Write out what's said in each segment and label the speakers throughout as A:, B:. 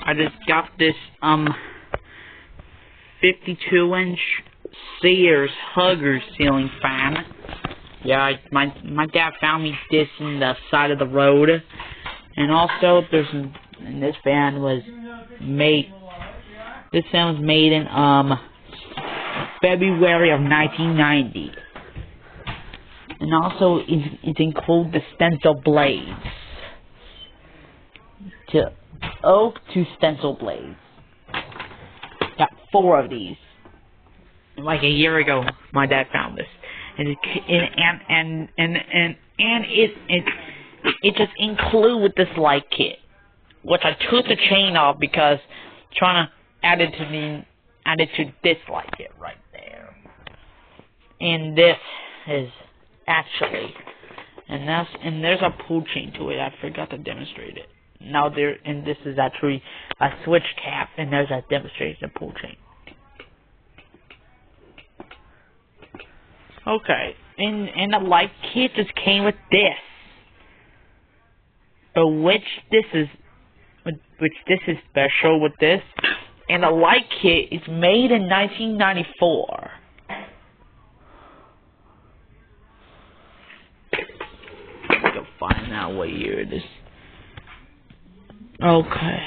A: I just got this 52-inch Sears Hugger ceiling fan. Yeah, my dad found me this in the side of the road, and also and this fan was made. This fan was made in February of 1990, and also it includes the stencil blades. To oak to stencil blades. Got 4 of these. Like a year ago, my dad found this, and it just includes with this light kit, which I took the chain off because trying to add it to this light kit right there. And this is actually, and there's a pull chain to it. I forgot to demonstrate it. Now and this is actually a switch cap, and there's a demonstration pull chain. Okay, and the light kit just came with this, but which this is special with this, and the light kit is made in 1994. Go find out what year it is. Okay.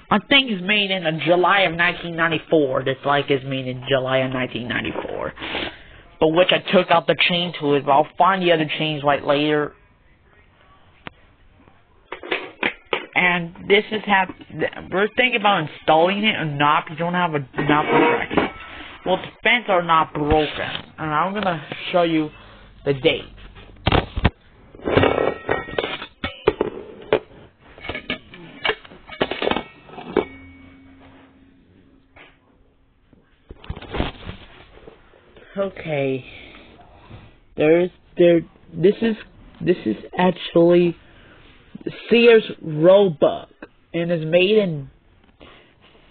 A: I think it's made in July of 1994. This light is made in July of 1994. But which I took out the chain to it, but I'll find the other chains right later. And this is we're thinking about installing it or not. You don't have a bracket. Well, the fans are not broken. And I'm gonna show you the date. Okay, this is actually Sears Roebuck, and is made in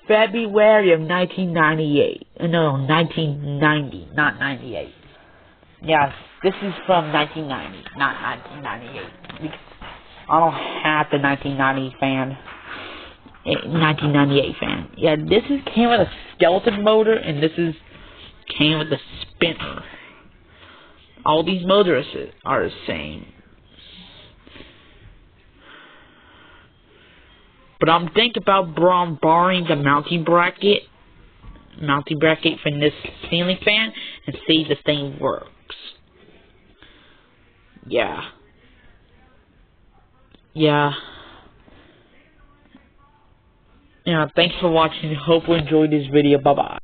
A: February of 1998. No, 1990, not 98. Yeah, this is from 1990, not 1998. Because I don't have the 1998 fan. Yeah, this came with a skeleton motor, and this came with a spinner. All these motors are the same. But I'm thinking about borrowing the mounting bracket from this ceiling fan and see if this thing works. Yeah. Yeah, thanks for watching. Hope you enjoyed this video. Bye-bye.